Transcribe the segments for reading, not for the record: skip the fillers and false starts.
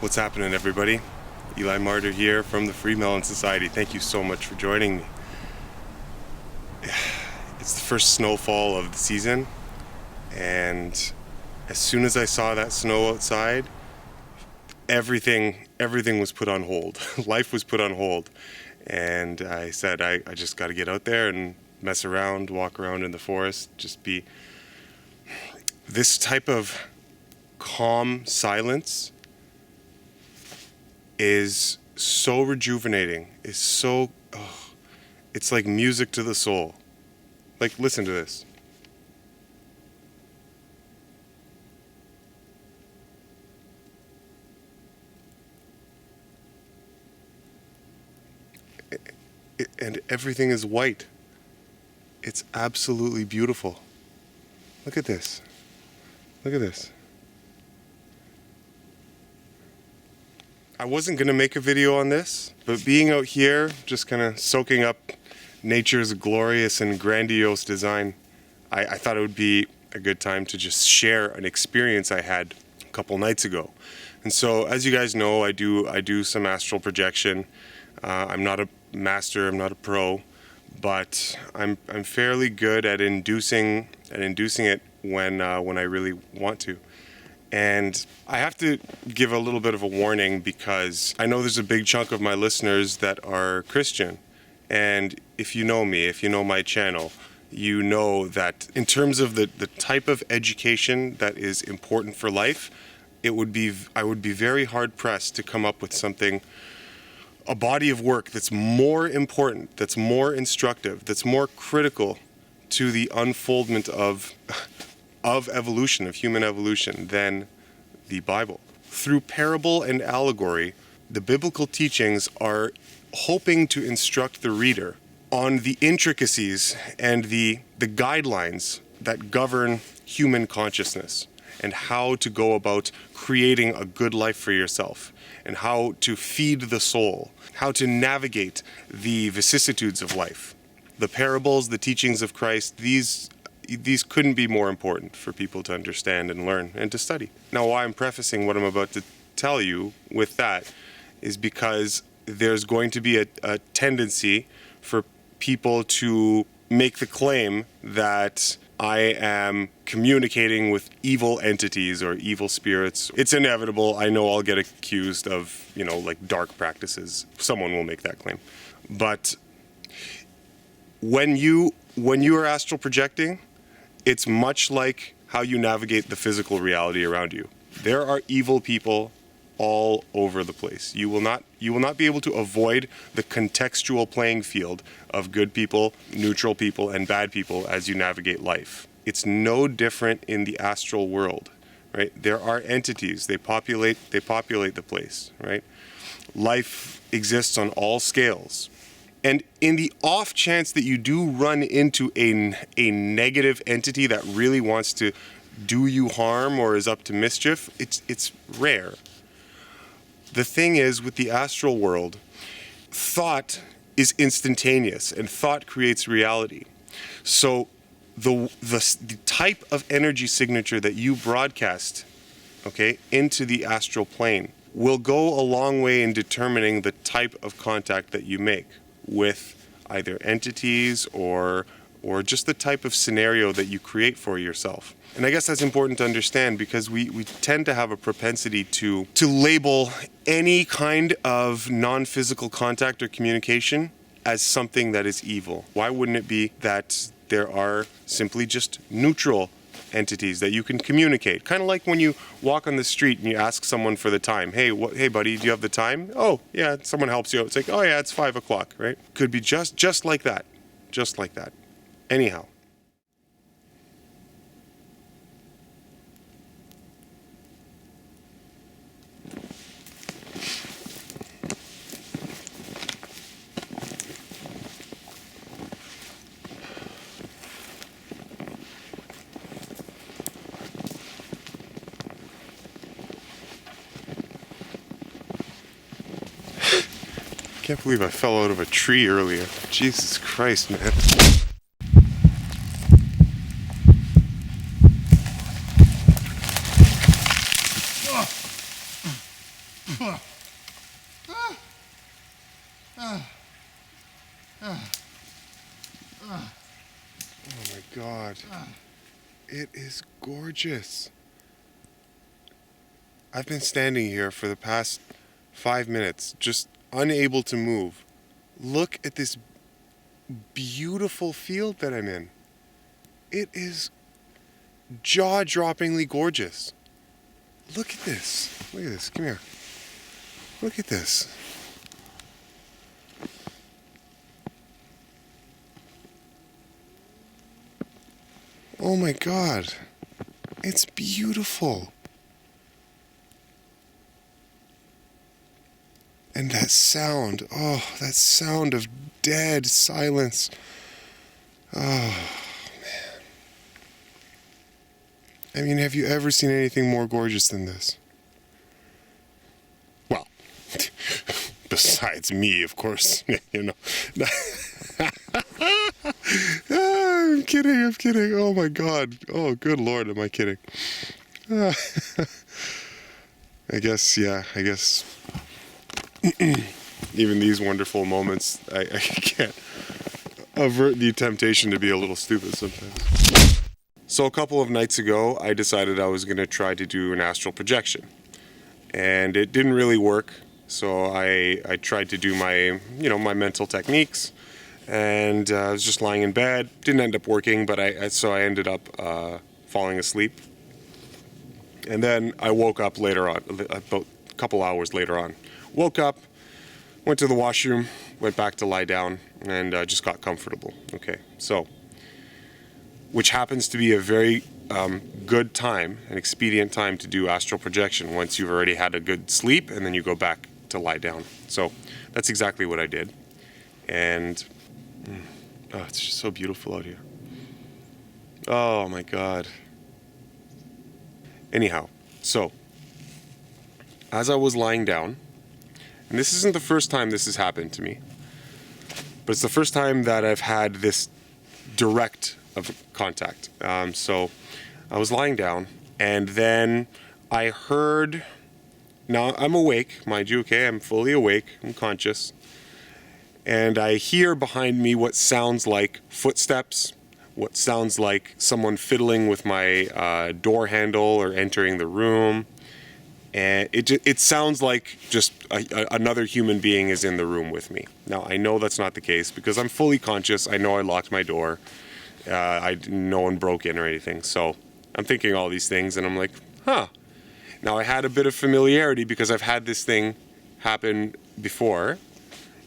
What's happening, everybody? Eli Martyr here from the FreeMelon Society. Thank you so much for joining me. It's the first snowfall of the season, and as soon as I saw that snow outside, everything was put on hold. Life was put on hold, and I said I just got to get out there and mess around, walk around in the forest, just be this type of calm silence is so rejuvenating, it's like music to the soul. Like, listen to this. And everything is white. It's absolutely beautiful. Look at this. Look at this. I wasn't going to make a video on this, but being out here, just kind of soaking up nature's glorious and grandiose design, I thought it would be a good time to just share an experience I had a couple nights ago. And so, as you guys know, I do some astral projection. I'm not a master, I'm not a pro, but I'm fairly good at inducing it when I really want to. And I have to give a little bit of a warning because I know there's a big chunk of my listeners that are Christian. And if you know me, if you know my channel, you know that in terms of the type of education that is important for life, I would be very hard pressed to come up with something, a body of work that's more important, that's more instructive, that's more critical to the unfoldment of evolution, of human evolution, than the Bible. Through parable and allegory, the biblical teachings are hoping to instruct the reader on the intricacies and the guidelines that govern human consciousness, and how to go about creating a good life for yourself, and how to feed the soul, how to navigate the vicissitudes of life. The parables, the teachings of Christ, these couldn't be more important for people to understand and learn and to study. Now, why I'm prefacing what I'm about to tell you with that is because there's going to be a tendency for people to make the claim that I am communicating with evil entities or evil spirits. It's inevitable. I know I'll get accused of, like dark practices. Someone will make that claim. But when you are astral projecting, it's much like how you navigate the physical reality around you. There are evil people all over the place. You will not be able to avoid the contextual playing field of good people, neutral people, and bad people as you navigate life. It's no different in the astral world, right? There are entities. They populate the place, right? Life exists on all scales. And in the off chance that you do run into a negative entity that really wants to do you harm or is up to mischief, it's rare. The thing is, with the astral world, thought is instantaneous, and thought creates reality. So the type of energy signature that you broadcast, into the astral plane will go a long way in determining the type of contact that you make with either entities or just the type of scenario that you create for yourself. And I guess that's important to understand because we tend to have a propensity to label any kind of non-physical contact or communication as something that is evil. Why wouldn't it be that there are simply just neutral entities that you can communicate? Kind of like when you walk on the street and you ask someone for the time. Hey, buddy, do you have the time? Oh, yeah, someone helps you out. It's like, oh yeah, it's 5 o'clock, right? Could be just like that. Just like that. Anyhow. I can't believe I fell out of a tree earlier. Jesus Christ, man. Oh my God. It is gorgeous. I've been standing here for the past 5 minutes, just unable to move. Look at this beautiful field that I'm in. It is jaw-droppingly gorgeous. Look at this. Look at this. Come here. Look at this. Oh my God. It's beautiful. And that sound, that sound of dead silence. Oh, man. I mean, have you ever seen anything more gorgeous than this? Well, besides me, of course, you know. I'm kidding. Oh my God. Oh, good Lord, am I kidding? I guess even these wonderful moments, I can't avert the temptation to be a little stupid sometimes. So a couple of nights ago, I decided I was going to try to do an astral projection. And it didn't really work, so I tried to do my mental techniques, and I was just lying in bed. Didn't end up working, but so I ended up falling asleep. And then I woke up later on, about a couple hours later on. Woke up, went to the washroom, went back to lie down, and just got comfortable. Okay, so, which happens to be a very good time, an expedient time to do astral projection once you've already had a good sleep and then you go back to lie down. So that's exactly what I did. And it's just so beautiful out here. Oh my God. Anyhow, so as I was lying down, and this isn't the first time this has happened to me, but it's the first time that I've had this direct of contact. So I was lying down, and then I heard, now I'm awake, mind you, okay, I'm fully awake, I'm conscious, and I hear behind me what sounds like footsteps, what sounds like someone fiddling with my door handle or entering the room. And it sounds like just another human being is in the room with me. Now, I know that's not the case because I'm fully conscious. I know I locked my door. No one broke in or anything. So I'm thinking all these things, and I'm like, huh. Now, I had a bit of familiarity because I've had this thing happen before,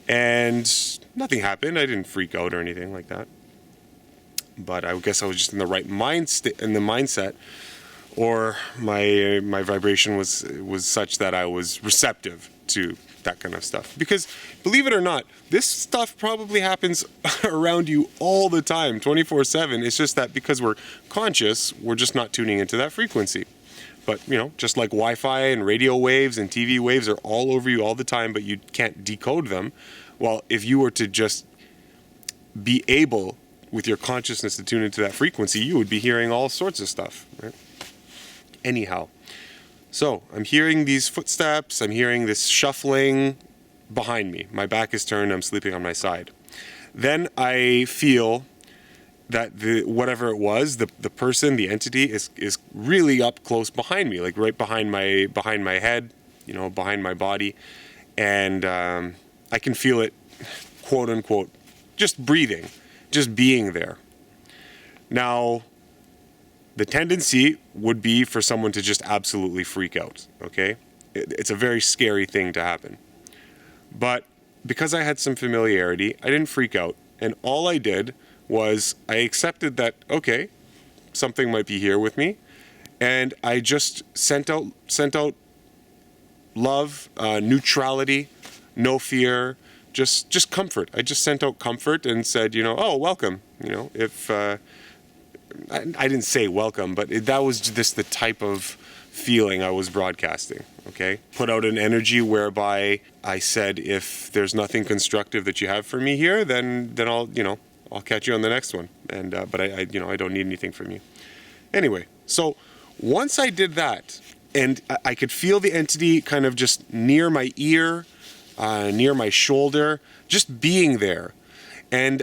and nothing happened. I didn't freak out or anything like that. But I guess I was just in the right mindset, or my vibration was such that I was receptive to that kind of stuff. Because believe it or not, this stuff probably happens around you all the time, 24/7. It's just that because we're conscious, we're just not tuning into that frequency. But, just like Wi-Fi and radio waves and TV waves are all over you all the time, but you can't decode them. Well, if you were to just be able, with your consciousness, to tune into that frequency, you would be hearing all sorts of stuff, right? Anyhow, so I'm hearing these footsteps, I'm hearing this shuffling behind me. My back is turned, I'm sleeping on my side. Then I feel that whatever it was, the person, the entity is really up close behind me, like right behind my head, behind my body. And I can feel it, quote unquote, just breathing, just being there. Now, the tendency would be for someone to just absolutely freak out, okay? It's a very scary thing to happen. But because I had some familiarity, I didn't freak out. And all I did was I accepted that, okay, something might be here with me. And I just sent out love, neutrality, no fear, just comfort. I just sent out comfort and said, oh, welcome. If I didn't say welcome, but that was just the type of feeling I was broadcasting, okay? Put out an energy whereby I said, if there's nothing constructive that you have for me here, then I'll catch you on the next one. And but I don't need anything from you. Anyway, so once I did that, and I could feel the entity kind of just near my ear, near my shoulder, just being there, and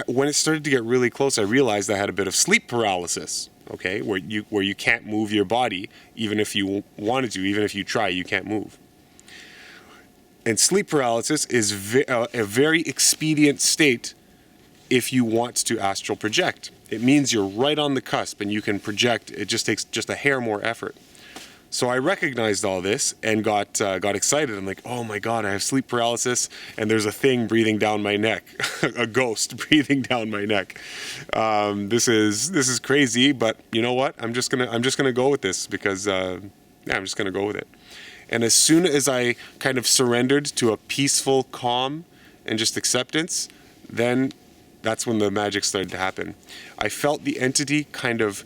when it started to get really close, I realized I had a bit of sleep paralysis, okay, where you can't move your body, even if you wanted to, even if you try, you can't move. And sleep paralysis is a very expedient state if you want to astral project. It means you're right on the cusp and you can project. It just takes just a hair more effort. So I recognized all this and got excited. I'm like, oh my God, I have sleep paralysis, and there's a thing breathing down my neck, a ghost breathing down my neck. This is crazy, but you know what? I'm just gonna go with this because I'm just gonna go with it. And as soon as I kind of surrendered to a peaceful calm and just acceptance, then that's when the magic started to happen. I felt the entity kind of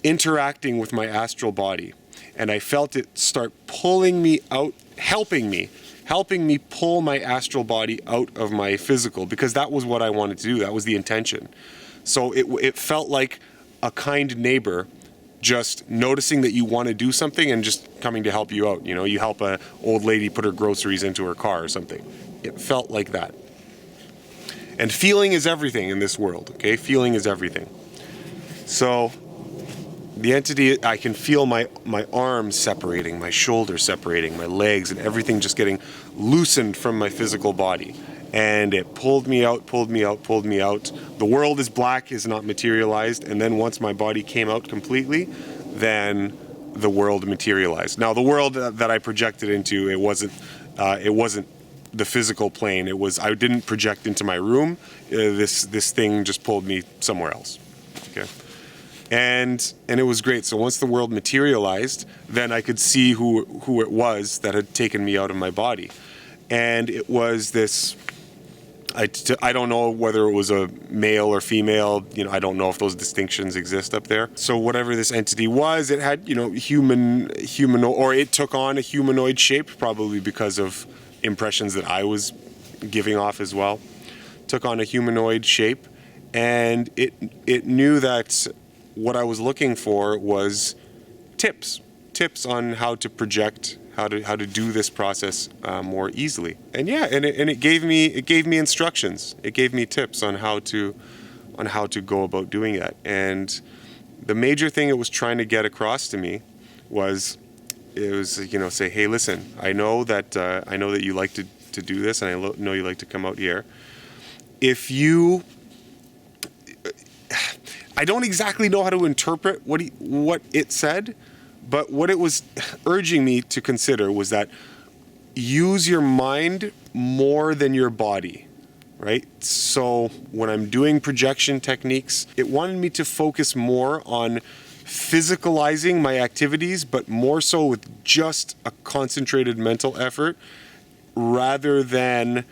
interacting with my astral body. And I felt it start pulling me out, helping me pull my astral body out of my physical, because that was what I wanted to do. That was the intention. So it felt like a kind neighbor just noticing that you want to do something and just coming to help you out. You know, you help an old lady put her groceries into her car or something. It felt like that. And feeling is everything in this world, okay? Feeling is everything. So the entity, I can feel my arms separating, my shoulders separating, my legs, and everything just getting loosened from my physical body. And it pulled me out, pulled me out, pulled me out. The world is black, is not materialized. And then once my body came out completely, then the world materialized. Now, the world that I projected into, it wasn't the physical plane. I didn't project into my room. This thing just pulled me somewhere else. Okay. And it was great. So once the world materialized, then I could see who it was that had taken me out of my body. And it was this, I don't know whether it was a male or female, you know, I don't know if those distinctions exist up there. So whatever this entity was, it had, you know, human, or it took on a humanoid shape, probably because of impressions that I was giving off as well. Took on a humanoid shape, and it knew that what I was looking for was tips on how to project, how to do this process more easily. And yeah, and it gave me instructions. It gave me tips on how to go about doing that. And the major thing it was trying to get across to me was, you know, say, hey, listen, I know that you like to do this, and I know you like to come out here. I don't exactly know how to interpret what it said, but what it was urging me to consider was that use your mind more than your body, right? So when I'm doing projection techniques, it wanted me to focus more on physicalizing my activities, but more so with just a concentrated mental effort rather than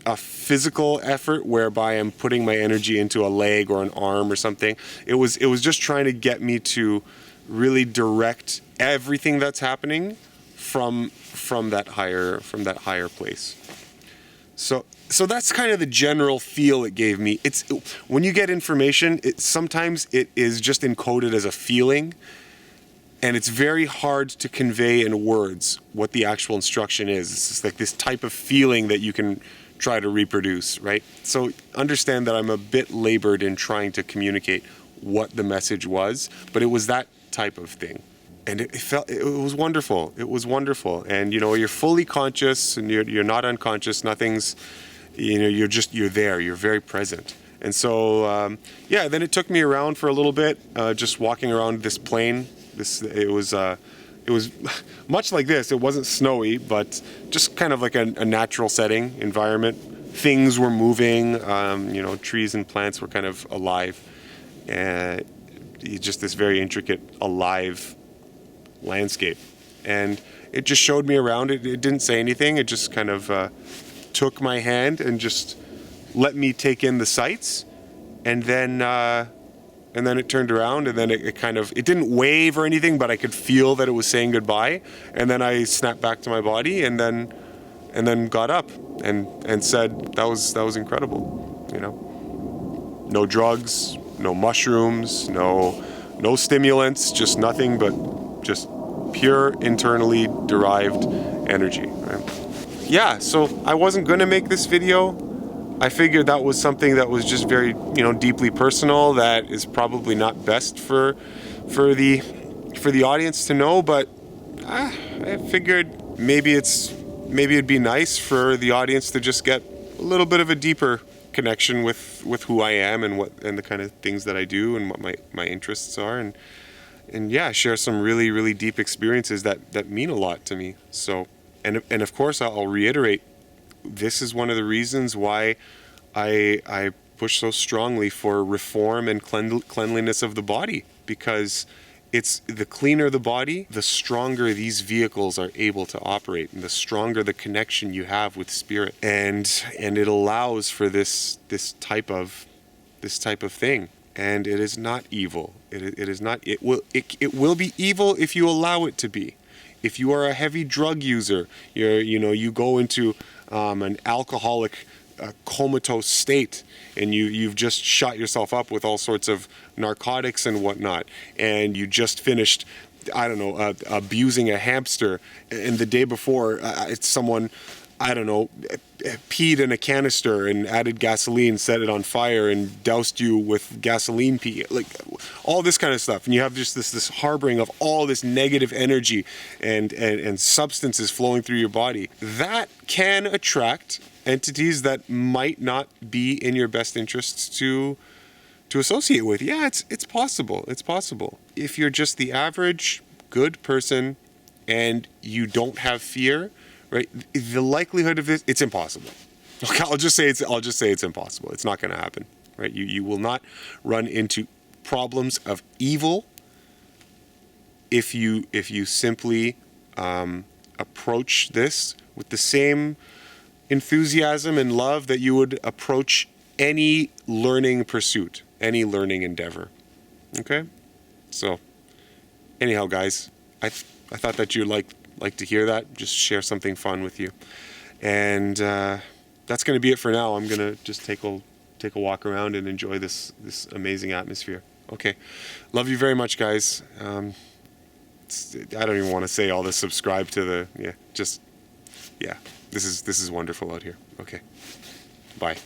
a physical effort whereby I'm putting my energy into a leg or an arm or something. It was just trying to get me to really direct everything that's happening from that higher place. So that's kind of the general feel it gave me. When you get information, sometimes it is just encoded as a feeling, and it's very hard to convey in words what the actual instruction is. It's just like this type of feeling that you can try to reproduce, right? So understand that I'm a bit labored in trying to communicate what the message was, but it was that type of thing. And it was wonderful. It was wonderful. And, you know, you're fully conscious and you're not unconscious. Nothing's, you know, you're there. You're very present. And so, then it took me around for a little bit, just walking around this plane. It was much like this. It wasn't snowy, but just kind of like a natural setting, environment. Things were moving, you know, trees and plants were kind of alive. And just this very intricate, alive landscape. And it just showed me around. It didn't say anything. It just kind of took my hand and just let me take in the sights. And then it turned around, and then it didn't wave or anything, but I could feel that it was saying goodbye. And then I snapped back to my body, and then got up and said that was incredible. You know, no drugs, no mushrooms, no stimulants, just nothing but just pure internally derived energy. Right? Yeah, so I wasn't gonna make this video, I figured that was something that was just very, deeply personal, that is probably not best for the audience to know, but I figured maybe it'd be nice for the audience to just get a little bit of a deeper connection with who I am and the kind of things that I do and what my interests are, and yeah, share some really, really deep experiences that mean a lot to me. So, and of course, I'll reiterate, this is one of the reasons why I push so strongly for reform and cleanliness of the body, because it's the cleaner the body, the stronger these vehicles are able to operate, and the stronger the connection you have with spirit, and it allows for this type of thing. And it is not evil. It is not. It will be evil if you allow it to be. If you are a heavy drug user, you go into an alcoholic comatose state, and you've just shot yourself up with all sorts of narcotics and whatnot, and you just finished, I don't know, abusing a hamster, and the day before it's someone, I don't know, peed in a canister and added gasoline, set it on fire, and doused you with gasoline pee, like all this kind of stuff. And you have just this harboring of all this negative energy and substances flowing through your body. That can attract entities that might not be in your best interests to associate with. Yeah, it's possible. It's possible. If you're just the average good person and you don't have fear, right? The likelihood of this, it's impossible. Okay, I'll just say it's impossible. It's not going to happen, right? You will not run into problems of evil if you simply approach this with the same enthusiasm and love that you would approach any learning pursuit, any learning endeavor. Okay? So, anyhow, guys, I thought that you'd like to hear that, just share something fun with you. And that's going to be it for now. I'm going to just take a walk around and enjoy this amazing atmosphere. Okay. Love you very much, guys. I don't even want to say all this. Subscribe to the, this is wonderful out here. Okay. Bye.